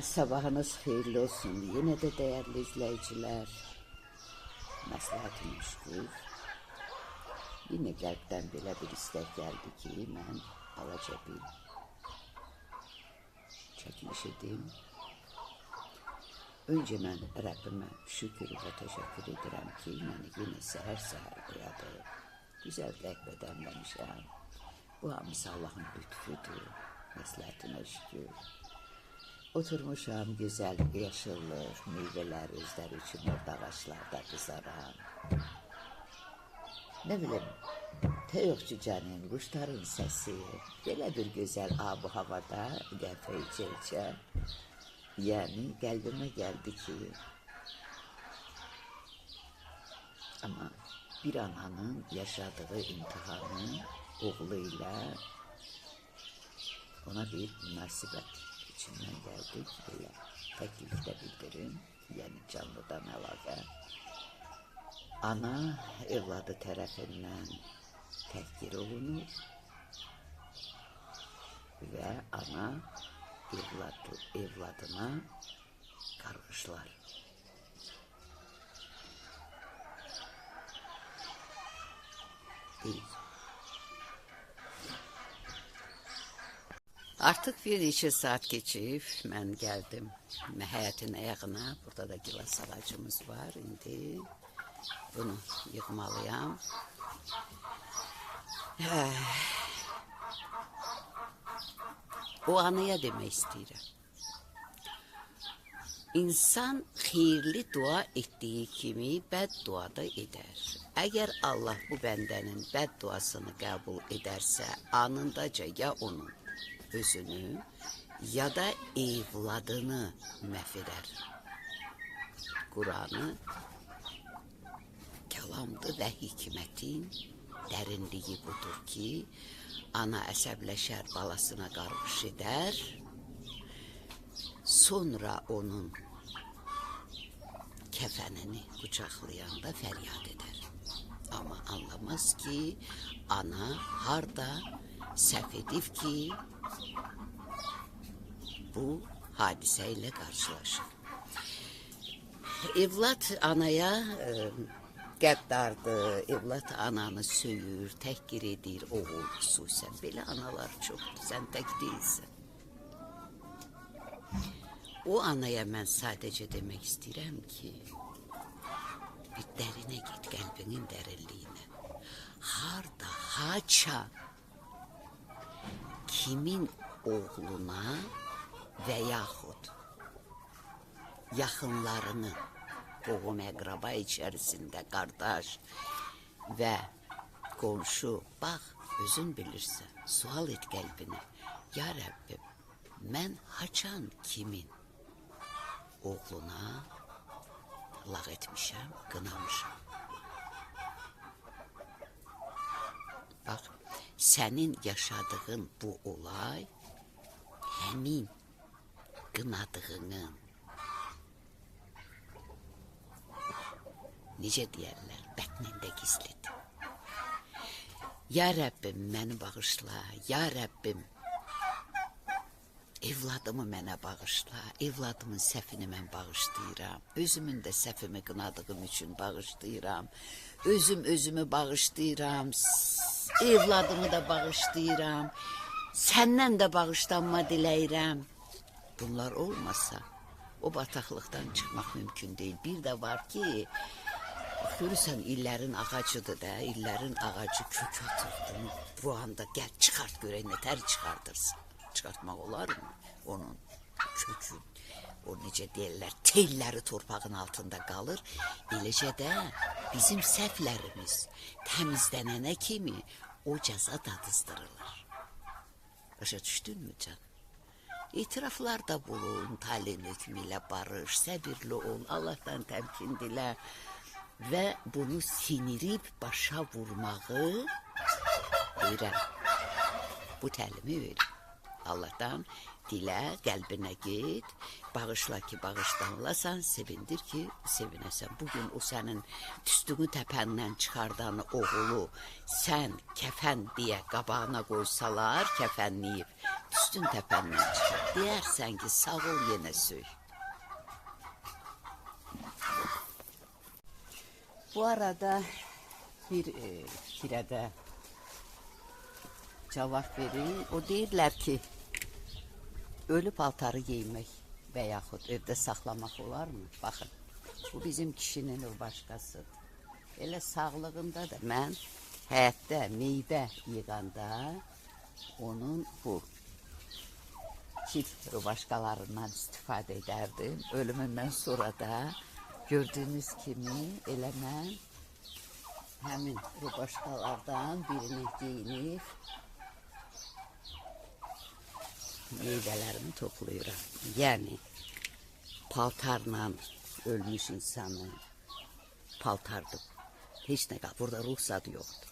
Sabahınız xeyirli olsun. Yine de değerli izleyiciler. Məsləhətim şükür. Yine qəlbdən belə bir istək gəldi ki, mən balaca bir çəkiliş edim. Öncə mən Rəbbimə şükür və təşəkkür edirəm ki, məni yine səhər-səhər oyadıb, güzel qəhvədən demişəm. Bu hamısı Allahın lütfudur, məsləhətinə şükür. Oturmuşam güzel yaşıllıq, meyveler özləri üçün orada ağaçlarda kızaran. Ne bileyim, teyok cücənin, quşların səsi, belə bir güzel abu havada qəhvə içə-içə. Yani qəlbimə gəldi ki, ama bir ananın yaşadığı imtihanı oğluyla ona bir münasibət içinden geldik. Böyle teklifte bildirim. Yani canlıdan əlaqə. Ana evladı tərəfindən təhqir olunur ve ana evladına qarğışlar. Değil. Artık bir neçə saat geçip mən geldim həyətin ayağına. Burada da gilas ağacımız var. İndi bunu yığmalıyam. O anaya demək istəyirəm. İnsan xeyirli dua ettiği kimi bəddua da eder. Eğer Allah bu bəndənin bədduasını qəbul ederse anındaca ya onun özünü ya da evladını məhv edər. Kur'an'ı kəlamdır və hikmətin dərinliyi budur ki, ana əsəbləşər, balasına qarğış edər, sonra onun kəfənini qucaqlayanda fəryad edər. Amma anlamaz ki, ana harda səhv edib ki, bu hadiseyle karşılaşır. Evlat anaya qəddardır, evlat ananı söyür, təhqir edir, oğul xüsusən. Belə analar çoxdur, sən tək deyilsən. O anaya mən sadəcə demək istəyirəm ki, bir dərinə git, qəlbinin dərinliyinə. Harda, haça, kimin oğluna və yaxud yaxınlarını, qohum əqraba içərisində qardaş və qonşu, bax, özün bilirsən, sual et qəlbini. Ya Rəbbim, mən haçan kimin oğluna lağ etmişəm, qınamışam. Bax, sənin yaşadığın bu olay həmin qınadığının, necə deyərlər, bətnində gizlidir. Ya Rəbbim, məni bağışla, ya Rəbbim, evladımı mənə bağışla, evladımın səhvini mən bağışlayıram, özümün də səhvimi qınadığım üçün bağışlayıram, özümü bağışlayıram, evladımı da bağışlayıram, səndən də bağışlanma diləyirəm. Bunlar olmasa o bataqlıqdan çıxmaq mümkün deyil. Bir də var ki, görürsən illərin ağacıdır da, illərin ağacı kök atırdı. Bu anda gəl çıxart görək nətər çıxartırsın. Çıxartmaq olar mı? Onun kökü, o necə deyirlər, telləri torpağın altında qalır. Eləcə də bizim səhvlərimiz təmizlənənə kimi o cəza dadızdırılır. Başa düşdünmü canım? İtiraflar da bulun, talin hükmüyle barış, səbirli ol, Allah'tan təmkin dilə və bunu sinirib başa vurmağı öyrən. Bu təlimi öyrən. Allah'tan dilə, qəlbinə get, bağışla ki, bağışlanlasan, sevindir ki, sevinəsən. Bugün o sənin tüstünü təpəndən çıxardan oğulu sən kəfən deyə qabağına qoysalar, kəfənləyib, tüstün təpəndən çıxar. Deyərsən ki, sağ ol, yenə söy. Bu arada bir fikrə də cavab verin. O deyirlər ki, ölü paltarı giymək və yaxud evdə saxlamaq olarmı? Baxın, bu bizim kişinin o başqasıdır. Elə sağlığında da mən həyətdə meyvə yığanda onun bu kit başqalarından istifadə edərdim. Ölümündən sonra da gördüğünüz kimi elə mən həmin başqalardan birini giyinib meyvələrimi toplayıram. Yəni paltarla ölmüş insanı paltardır. Heç nə qal. Burada ruh zadı yoxdur.